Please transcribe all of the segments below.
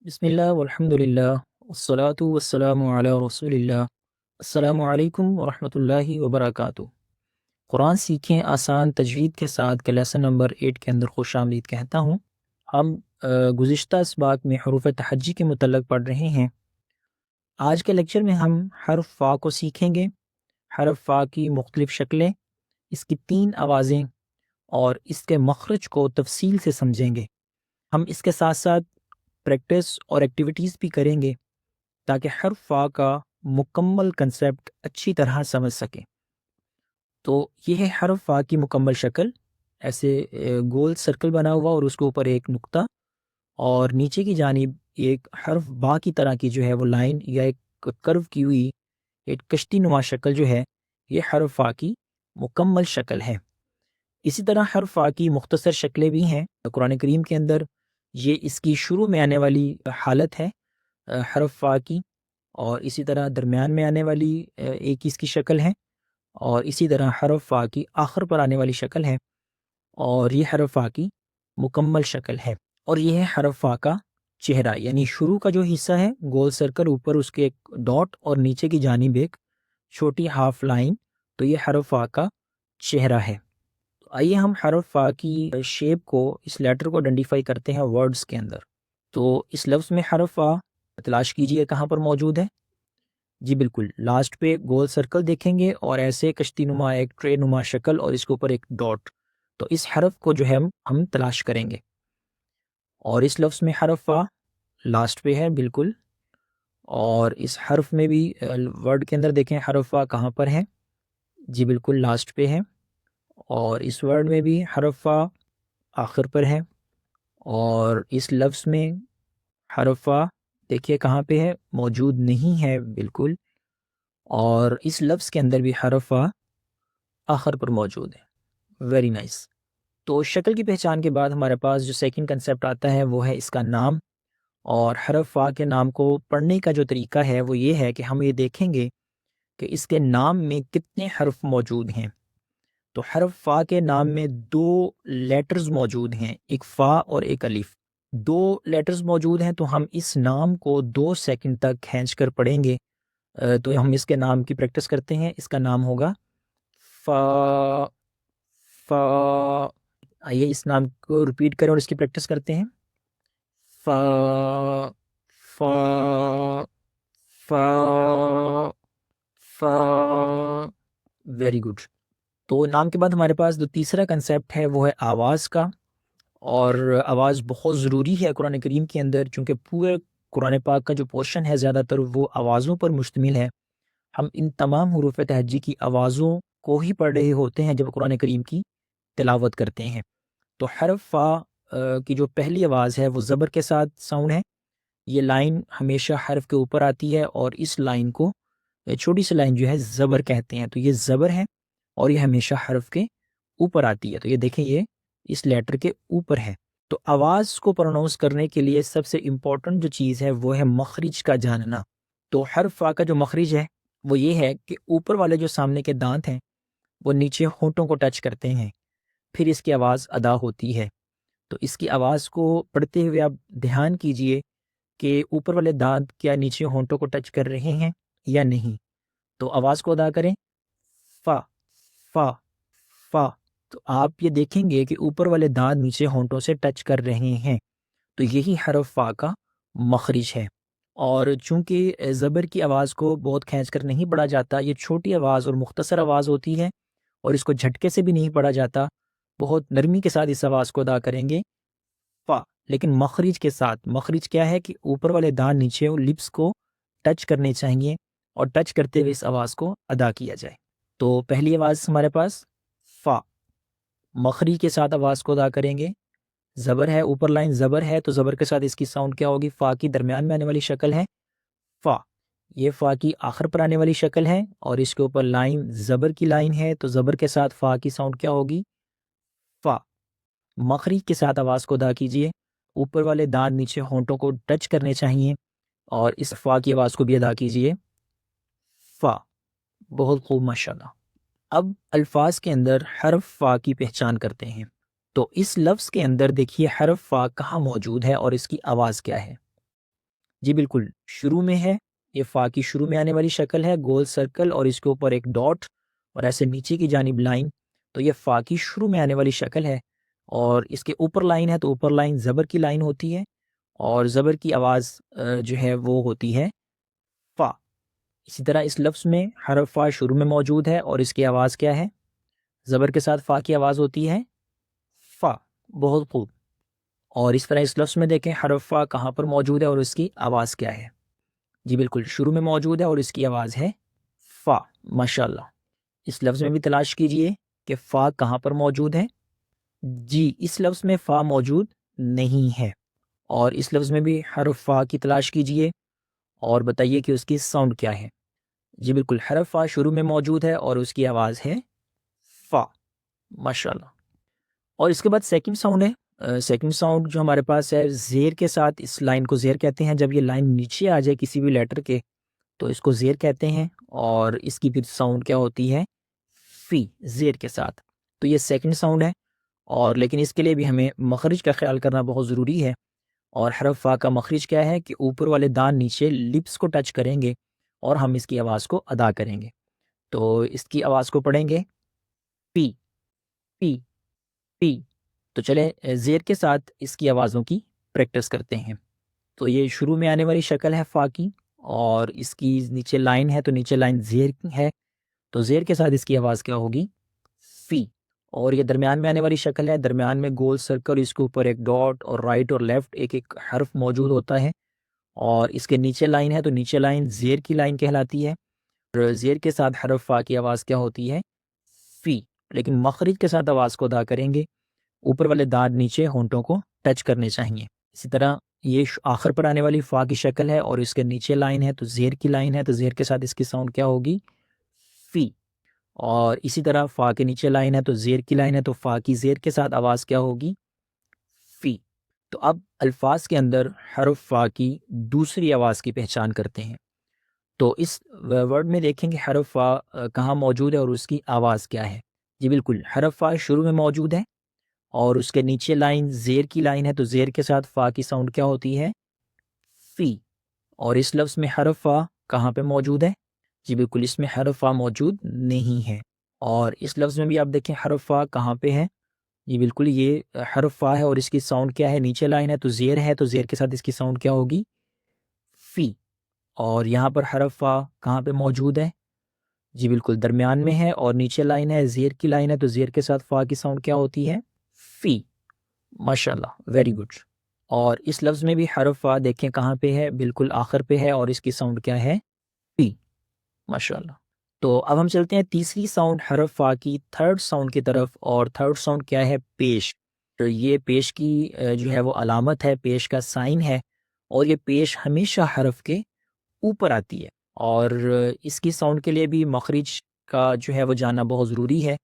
بسم اللہ والحمد للہ والصلاة والسلام علی رسول اللہ۔ السلام علیکم ورحمۃ اللہ وبرکاتہ۔ قرآن سیکھیں آسان تجوید کے ساتھ کے لیسن نمبر 8 کے اندر خوش آمدید کہتا ہوں۔ ہم گزشتہ اسباق میں حروف تہجی کے متعلق پڑھ رہے ہیں۔ آج کے لیکچر میں ہم حرف فا کو سیکھیں گے۔ حرف فا کی مختلف شکلیں، اس کی 3 آوازیں اور اس کے مخرج کو تفصیل سے سمجھیں گے۔ ہم اس کے ساتھ ساتھ پریکٹس اور ایکٹیویٹیز بھی کریں گے تاکہ حرف فا کا مکمل کنسیپٹ اچھی طرح سمجھ سکیں۔ تو یہ ہے حرف فا کی مکمل شکل، ایسے گول سرکل بنا ہوا اور اس کے اوپر ایک نقطہ، اور نیچے کی جانب ایک حرف با کی طرح کی جو ہے وہ لائن یا ایک کرو کی ہوئی ایک کشتی نما شکل جو ہے، یہ حرف فا کی مکمل شکل ہے۔ اسی طرح حرف فا کی مختصر شکلیں بھی ہیں قرآن کریم کے اندر۔ یہ اس کی شروع میں آنے والی حالت ہے حرف فا کی، اور اسی طرح درمیان میں آنے والی ایک اس کی شکل ہے، اور اسی طرح حرف فا کی آخر پر آنے والی شکل ہے، اور یہ حرف فا کی مکمل شکل ہے۔ اور یہ ہے حرف فا کا چہرہ، یعنی شروع کا جو حصہ ہے گول سرکل، اوپر اس کے ایک ڈاٹ اور نیچے کی جانب ایک چھوٹی ہاف لائن، تو یہ حرف فا کا چہرہ ہے۔ آئیے ہم حرف فا کی شیپ کو، اس لیٹر کو آئیڈینٹیفائی کرتے ہیں ورڈز کے اندر۔ تو اس لفظ میں حرف فا تلاش کیجئے کہاں پر موجود ہے۔ جی بالکل، لاسٹ پہ گول سرکل دیکھیں گے اور ایسے کشتی نما ایک ٹرے نما شکل اور اس کے اوپر ایک ڈاٹ، تو اس حرف کو جو ہے ہم تلاش کریں گے۔ اور اس لفظ میں حرف فا لاسٹ پہ ہے بالکل، اور اس حرف میں بھی ورڈ کے اندر دیکھیں حرف فا کہاں پر ہے۔ جی بالکل لاسٹ پہ ہے، اور اس ورڈ میں بھی حرف فا آخر پر ہے، اور اس لفظ میں حرف فا دیکھیے کہاں پہ ہے، موجود نہیں ہے بالکل، اور اس لفظ کے اندر بھی حرف فا آخر پر موجود ہے۔ Very nice. تو شکل کی پہچان کے بعد ہمارے پاس جو سیکنڈ کنسیپٹ آتا ہے وہ ہے اس کا نام۔ اور حرف فا کے نام کو پڑھنے کا جو طریقہ ہے وہ یہ ہے کہ ہم یہ دیکھیں گے کہ اس کے نام میں کتنے حرف موجود ہیں۔ تو حرف فا کے نام میں 2 لیٹرز موجود ہیں، ایک فا اور ایک الف۔ 2 لیٹرز موجود ہیں، تو ہم اس نام کو 2 سیکنڈ تک کھینچ کر پڑھیں گے۔ تو ہم اس کے نام کی پریکٹس کرتے ہیں۔ اس کا نام ہوگا فا۔ فا، آئیے اس نام کو ریپیٹ کریں اور اس کی پریکٹس کرتے ہیں۔ فا فا فا فا۔ Very good. تو نام کے بعد ہمارے پاس جو تیسرا کنسیپٹ ہے وہ ہے آواز کا، اور آواز بہت ضروری ہے قرآن کریم کے اندر، چونکہ پورے قرآن پاک کا جو پورشن ہے زیادہ تر وہ آوازوں پر مشتمل ہے۔ ہم ان تمام حروف تہجی کی آوازوں کو ہی پڑھ رہے ہوتے ہیں جب قرآن کریم کی تلاوت کرتے ہیں۔ تو حرف فا کی جو پہلی آواز ہے وہ زبر کے ساتھ ساؤنڈ ہے۔ یہ لائن ہمیشہ حرف کے اوپر آتی ہے، اور اس لائن کو چھوٹی سی لائن جو ہے زبر کہتے ہیں۔ تو یہ زبر ہے اور یہ ہمیشہ حرف کے اوپر آتی ہے۔ تو یہ دیکھیں، یہ اس لیٹر کے اوپر ہے۔ تو آواز کو پروناؤنس کرنے کے لیے سب سے امپورٹنٹ جو چیز ہے وہ ہے مخرج کا جاننا۔ تو حرف فا کا جو مخرج ہے وہ یہ ہے کہ اوپر والے جو سامنے کے دانت ہیں وہ نیچے ہونٹوں کو ٹچ کرتے ہیں، پھر اس کی آواز ادا ہوتی ہے۔ تو اس کی آواز کو پڑھتے ہوئے آپ دھیان کیجئے کہ اوپر والے دانت کیا نیچے ہونٹوں کو ٹچ کر رہے ہیں یا نہیں۔ تو آواز کو ادا کریں، فا فا فا۔ تو آپ یہ دیکھیں گے کہ اوپر والے دانت نیچے ہونٹوں سے ٹچ کر رہے ہیں، تو یہی حرف فا کا مخرج ہے۔ اور چونکہ زبر کی آواز کو بہت کھینچ کر نہیں پڑھا جاتا، یہ چھوٹی آواز اور مختصر آواز ہوتی ہے، اور اس کو جھٹکے سے بھی نہیں پڑھا جاتا، بہت نرمی کے ساتھ اس آواز کو ادا کریں گے فا، لیکن مخرج کے ساتھ۔ مخرج کیا ہے کہ اوپر والے دانت نیچے لپس کو ٹچ کرنے چاہیے، اور ٹچ کرتے ہوئے اس آواز کو ادا کیا جائے۔ تو پہلی آواز ہمارے پاس فا، مخرج کے ساتھ آواز کو ادا کریں گے۔ زبر ہے، اوپر لائن زبر ہے، تو زبر کے ساتھ اس کی ساؤنڈ کیا ہوگی؟ فا کی درمیان میں آنے والی شکل ہے فا، یہ فا کی آخر پر آنے والی شکل ہے، اور اس کے اوپر لائن زبر کی لائن ہے، تو زبر کے ساتھ فا کی ساؤنڈ کیا ہوگی؟ فا۔ مخرج کے ساتھ آواز کو ادا کیجئے، اوپر والے دانت نیچے ہونٹوں کو ٹچ کرنے چاہیے، اور اس فا کی آواز کو بھی ادا کیجئے فا۔ بہت خوب، ماشاءاللہ۔ اب الفاظ کے اندر حرف فا کی پہچان کرتے ہیں۔ تو اس لفظ کے اندر دیکھیے حرف فا کہاں موجود ہے اور اس کی آواز کیا ہے۔ جی بالکل، شروع میں ہے، یہ فا کی شروع میں آنے والی شکل ہے، گول سرکل اور اس کے اوپر ایک ڈاٹ اور ایسے نیچے کی جانب لائن، تو یہ فا کی شروع میں آنے والی شکل ہے، اور اس کے اوپر لائن ہے تو اوپر لائن زبر کی لائن ہوتی ہے، اور زبر کی آواز جو ہے وہ ہوتی ہے فا۔ اسی طرح اس لفظ میں حرف فا شروع میں موجود ہے اور اس کی آواز کیا ہے؟ زبر کے ساتھ فا کی آواز ہوتی ہے فا۔ بہت خوب۔ اور اس طرح اس لفظ میں دیکھیں حرف فا کہاں پر موجود ہے اور اس کی آواز کیا ہے؟ جی بالکل، شروع میں موجود ہے اور اس کی آواز ہے فا۔ ماشاءاللہ۔ اس لفظ میں بھی تلاش کیجئے کہ فا کہاں پر موجود ہے۔ جی، اس لفظ میں فا موجود نہیں ہے، اور اس لفظ میں بھی حرف فا کی تلاش کیجئے اور بتائیے کہ اس کی ساؤنڈ کیا ہے۔ جی بالکل، حرف فا شروع میں موجود ہے اور اس کی آواز ہے فا۔ ماشاءاللہ۔ اور اس کے بعد سیکنڈ ساؤنڈ ہے، سیکنڈ ساؤنڈ جو ہمارے پاس ہے زیر کے ساتھ، اس لائن کو زیر کہتے ہیں، جب یہ لائن نیچے آ جائے کسی بھی لیٹر کے تو اس کو زیر کہتے ہیں، اور اس کی پھر ساؤنڈ کیا ہوتی ہے؟ فی، زیر کے ساتھ۔ تو یہ سیکنڈ ساؤنڈ ہے، اور لیکن اس کے لیے بھی ہمیں مخرج کا خیال کرنا بہت ضروری ہے، اور حرف فا کا مخرج کیا ہے کہ اوپر والے دان نیچے لپس کو ٹچ کریں گے اور ہم اس کی آواز کو ادا کریں گے۔ تو اس کی آواز کو پڑھیں گے پی پی پی۔ تو چلیں زیر کے ساتھ اس کی آوازوں کی پریکٹس کرتے ہیں۔ تو یہ شروع میں آنے والی شکل ہے فا کی، اور اس کی نیچے لائن ہے تو نیچے لائن زیر ہے، تو زیر کے ساتھ اس کی آواز کیا ہوگی؟ فی۔ اور یہ درمیان میں آنے والی شکل ہے، درمیان میں گول سرکل، اس کے اوپر ایک ڈاٹ اور رائٹ اور لیفٹ ایک ایک حرف موجود ہوتا ہے، اور اس کے نیچے لائن ہے تو نیچے لائن زیر کی لائن کہلاتی ہے، اور زیر کے ساتھ حرف فا کی آواز کیا ہوتی ہے؟ فی۔ لیکن مخرج کے ساتھ آواز کو ادا کریں گے، اوپر والے دانت نیچے ہونٹوں کو ٹچ کرنے چاہیے۔ اسی طرح یہ آخر پر آنے والی فا کی شکل ہے، اور اس کے نیچے لائن ہے تو زیر کی لائن ہے، تو زیر کے ساتھ اس کی ساؤنڈ کیا ہوگی؟ فی۔ اور اسی طرح فا کے نیچے لائن ہے تو زیر کی لائن ہے، تو فا کی زیر کے ساتھ آواز کیا ہوگی؟ فی۔ تو اب الفاظ کے اندر حرف فا کی دوسری آواز کی پہچان کرتے ہیں۔ تو اس ورڈ میں دیکھیں گے حرف فا کہاں موجود ہے اور اس کی آواز کیا ہے۔ جی بالکل، حرف فا شروع میں موجود ہے، اور اس کے نیچے لائن زیر کی لائن ہے، تو زیر کے ساتھ فا کی ساؤنڈ کیا ہوتی ہے؟ فی۔ اور اس لفظ میں حرف فا کہاں پہ موجود ہے؟ جی بالکل، اس میں حرف فا موجود نہیں ہے، اور اس لفظ میں بھی آپ دیکھیں حرف فا کہاں پہ ہے؟ جی بالکل، یہ حرف فا ہے اور اس کی ساؤنڈ کیا ہے؟ نیچے لائن ہے تو زیر ہے، تو زیر کے ساتھ اس کی ساؤنڈ کیا ہوگی؟ فی۔ اور یہاں پر حرف فا کہاں پہ موجود ہے؟ جی بالکل، درمیان میں ہے اور نیچے لائن ہے، زیر کی لائن ہے، تو زیر کے ساتھ فا کی ساؤنڈ کیا ہوتی ہے؟ فی۔ ماشاءاللہ، ویری گڈ۔ اور اس لفظ میں بھی حرف فا دیکھیں کہاں پہ ہے؟ بالکل آخر پہ ہے، اور اس کی ساؤنڈ کیا ہے؟ فی۔ ماشاءاللہ۔ تو اب ہم چلتے ہیں تیسری ساؤنڈ حرف فا کی تھرڈ ساؤنڈ کی طرف، اور تھرڈ ساؤنڈ کیا ہے؟ پیش۔ تو یہ پیش کی جو ہے وہ علامت ہے، پیش کا سائن ہے، اور یہ پیش ہمیشہ حرف کے اوپر آتی ہے، اور اس کی ساؤنڈ کے لیے بھی مخرج کا جو ہے وہ جاننا بہت ضروری ہے،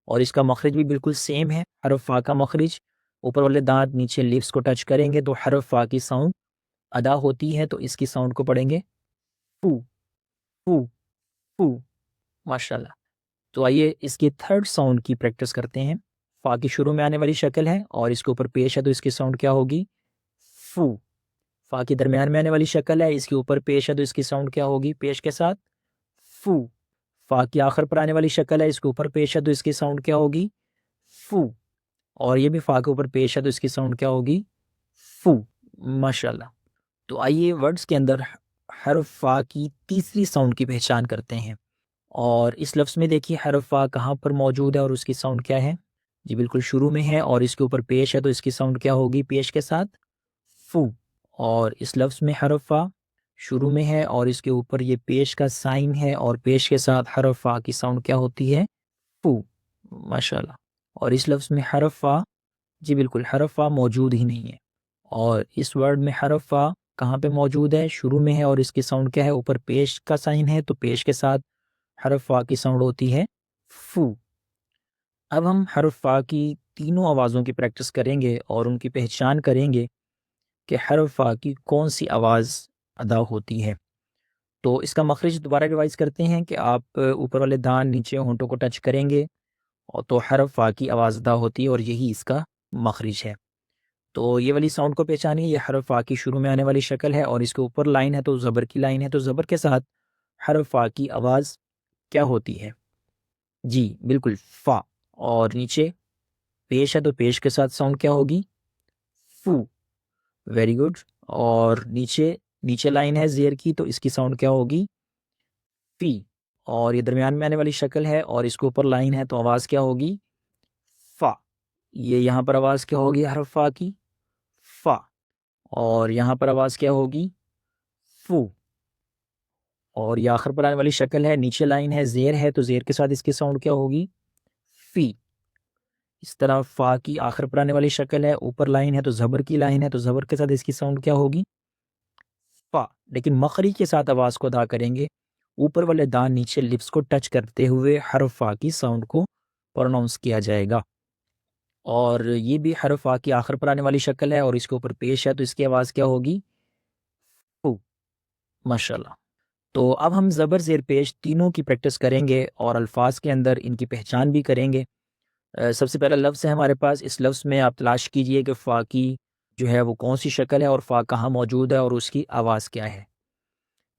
اور اس کا مخرج بھی بالکل سیم ہے۔ حرف فا کا مخرج اوپر والے دانت نیچے لیپس کو ٹچ کریں گے تو حرف فا کی ساؤنڈ ادا ہوتی ہے، تو اس کی ساؤنڈ کو پڑھیں گے فو فو فو۔ ماشاءاللہ۔ تو آئیے اس کی تھرڈ ساؤنڈ کی پریکٹس کرتے ہیں۔ فا کی شروع میں آنے والی شکل ہے، اور اس کے اوپر پیش ہے تو اس کی ساؤنڈ کیا ہوگی؟ فو۔ فا کی درمیان میں آنے والی شکل ہے، اس کے اوپر پیش ہے تو اس کی ساؤنڈ کیا ہوگی؟ پیش کے ساتھ فو۔ فا کی آخر پر آنے والی شکل ہے، اس کے اوپر پیش ہے تو اس کی ساؤنڈ کیا ہوگی؟ فو۔ اور یہ بھی فا کے اوپر پیش ہے تو اس کی ساؤنڈ کیا ہوگی؟ فو۔ ماشاءاللہ۔ تو آئیے ورڈز کے اندر حرف فا کی تیسری ساؤنڈ کی پہچان کرتے ہیں، اور اس لفظ میں دیکھیے حرف فا کہاں پر موجود ہے اور اس کی ساؤنڈ کیا ہے؟ جی بالکل شروع میں ہے، اور اس کے اوپر پیش ہے تو اس کی ساؤنڈ کیا ہوگی؟ پیش کے ساتھ فو۔ اور اس لفظ میں حرف فا شروع میں ہے، اور اس کے اوپر یہ پیش کا سائن ہے، اور پیش کے ساتھ حرف فا کی ساؤنڈ کیا ہوتی ہے؟ فو۔ ماشاءاللہ۔ اور اس لفظ میں حرف فا، جی بالکل حرف فا موجود ہی نہیں ہے، اور اس ورڈ میں حرف فا کہاں پہ موجود ہے؟ شروع میں ہے، اور اس کی ساؤنڈ کیا ہے؟ اوپر پیش کا سائن ہے، تو پیش کے ساتھ حرف فا کی ساؤنڈ ہوتی ہے فو۔ اب ہم حرف فا کی تینوں آوازوں کی پریکٹس کریں گے اور ان کی پہچان کریں گے کہ حرف فا کی کون سی آواز ادا ہوتی ہے۔ تو اس کا مخرج دوبارہ ریوائز کرتے ہیں کہ آپ اوپر والے دان نیچے ہونٹوں کو ٹچ کریں گے، اور تو حرف فا کی آواز ادا ہوتی ہے، اور یہی اس کا مخرج ہے۔ تو یہ والی ساؤنڈ کو پہچانیے، یہ حرف فا کی شروع میں آنے والی شکل ہے اور اس کے اوپر لائن ہے تو زبر کی لائن ہے، تو زبر کے ساتھ حرف فا کی آواز کیا ہوتی ہے؟ جی بالکل فا، اور نیچے پیش ہے تو پیش کے ساتھ ساؤنڈ کیا ہوگی؟ فو، ویری گڈ، اور نیچے لائن ہے زیر کی تو اس کی ساؤنڈ کیا ہوگی؟ فی، اور یہ درمیان میں آنے والی شکل ہے اور اس کے اوپر لائن ہے تو آواز کیا ہوگی؟ فا، یہ یہاں پر آواز کیا ہوگی حرف فا کی؟ فا، اور یہاں پر آواز کیا ہوگی؟ فو، اور یہ آخر پر آنے والی شکل ہے، نیچے لائن ہے زیر ہے تو زیر کے ساتھ اس کی ساؤنڈ کیا ہوگی؟ فی۔ اس طرح فا کی آخر پر آنے والی شکل ہے، اوپر لائن ہے تو زبر کی لائن ہے تو زبر کے ساتھ اس کی ساؤنڈ کیا ہوگی؟ فا، لیکن مخرج کے ساتھ آواز کو ادا کریں گے، اوپر والے دان نیچے لپس کو ٹچ کرتے ہوئے حرف فا کی ساؤنڈ کو پروناؤنس کیا جائے گا، اور یہ بھی حرف فا کی آخر پر آنے والی شکل ہے اور اس کے اوپر پیش ہے تو اس کی آواز کیا ہوگی؟ فو، ماشاءاللہ۔ تو اب ہم زبر زیر پیش تینوں کی پریکٹس کریں گے اور الفاظ کے اندر ان کی پہچان بھی کریں گے۔ سب سے پہلا لفظ ہے ہمارے پاس، اس لفظ میں آپ تلاش کیجئے کہ فا کی جو ہے وہ کون سی شکل ہے اور فا کہاں موجود ہے اور اس کی آواز کیا ہے۔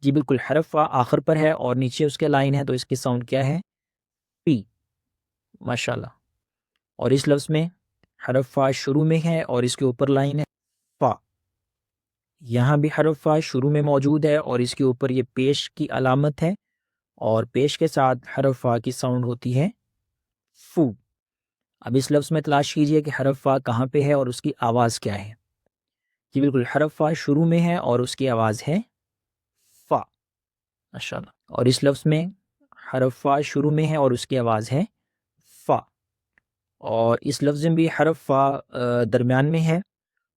جی بالکل، حرف فا آخر پر ہے اور نیچے اس کے لائن ہے تو اس کی ساؤنڈ کیا ہے؟ پی، ماشاءاللہ۔ اور اس لفظ میں حرف فا شروع میں ہے اور اس کے اوپر لائن ہے فا، یہاں بھی حرف فا شروع میں موجود ہے اور اس کے اوپر یہ پیش کی علامت ہے اور پیش کے ساتھ حرف فا کی ساؤنڈ ہوتی ہے فو۔ اب اس لفظ میں تلاش کیجئے کہ حرف فا کہاں پہ ہے اور اس کی آواز کیا ہے۔ جی بالکل، حرف فا شروع میں ہے اور اس کی آواز ہے فا، ماشاءاللہ۔ اور اس لفظ میں حرف فا شروع میں ہے اور اس کی آواز ہے فا، اور اس لفظ میں بھی حرف فا درمیان میں ہے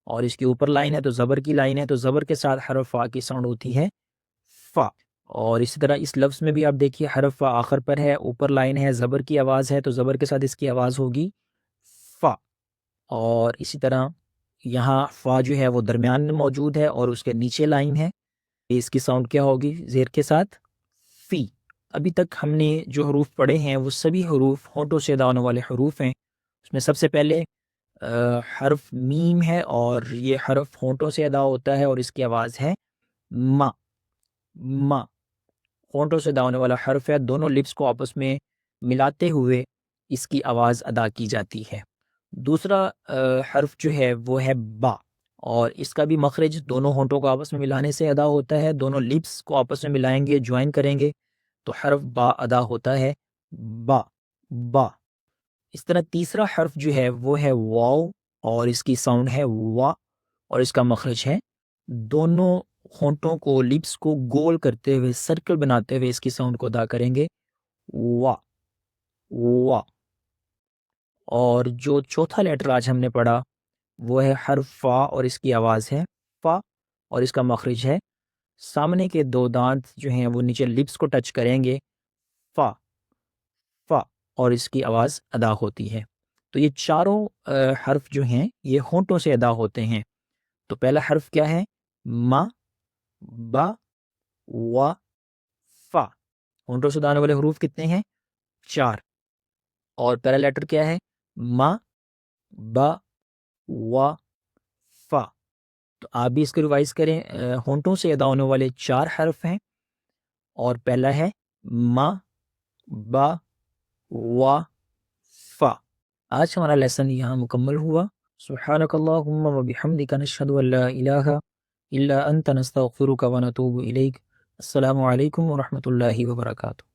اور اس کے اوپر لائن ہے تو زبر کی لائن ہے تو زبر کے ساتھ حرف فا کی ساؤنڈ ہوتی ہے فا، اور اسی طرح اس لفظ میں بھی آپ دیکھیے حرف فا آخر پر ہے، اوپر لائن ہے، زبر کی آواز ہے تو زبر کے ساتھ اس کی آواز ہوگی فا، اور اسی طرح یہاں فا جو ہے وہ درمیان میں موجود ہے اور اس کے نیچے لائن ہے، اس کی ساؤنڈ کیا ہوگی زیر کے ساتھ؟ فی۔ ابھی تک ہم نے جو حروف پڑھے ہیں وہ سبھی حروف ہونٹوں سے ادا ہونے والے حروف ہیں۔ اس میں سب سے پہلے حرف میم ہے اور یہ حرف ہونٹوں سے ادا ہوتا ہے اور اس کی آواز ہے ما، ما، ہونٹوں سے ادا ہونے والا حرف ہے، دونوں لپس کو آپس میں ملاتے ہوئے اس کی آواز ادا کی جاتی ہے۔ دوسرا حرف جو ہے وہ ہے با، اور اس کا بھی مخرج دونوں ہونٹوں کو آپس میں ملانے سے ادا ہوتا ہے، دونوں لپس کو آپس میں ملائیں گے، جوائن کریں گے تو حرف با ادا ہوتا ہے با، با۔ اس طرح تیسرا حرف جو ہے وہ ہے واو، اور اس کی ساؤنڈ ہے وا، اور اس کا مخرج ہے دونوں ہونٹوں کو لپس کو گول کرتے ہوئے سرکل بناتے ہوئے اس کی ساؤنڈ کو ادا کریں گے وا، وا۔ اور جو چوتھا لیٹر آج ہم نے پڑھا وہ ہے حرف فا اور اس کی آواز ہے فا، اور اس کا مخرج ہے سامنے کے دو دانت جو ہیں وہ نیچے لپس کو ٹچ کریں گے فا، فا، اور اس کی آواز ادا ہوتی ہے۔ تو یہ چاروں حرف جو ہیں یہ ہونٹوں سے ادا ہوتے ہیں۔ تو پہلا حرف کیا ہے؟ ما، با، وا، فا۔ ہونٹوں سے ادا ہونے والے حروف کتنے ہیں؟ 4۔ اور پہلا لیٹر کیا ہے؟ ما، با، وا، فا۔ تو آپ بھی اس کو ریوائز کریں، ہونٹوں سے ادا ہونے والے 4 حرف ہیں اور پہلا ہے ما، با، وا، فا۔ آج ہمارا لیسن یہاں مکمل ہوا۔ سبحانک اللہم و بحمدک، نشہد ان لا الہ الا انت، نستغفرک و نتوب الیک۔ السلام علیکم ورحمۃ اللہ وبرکاتہ۔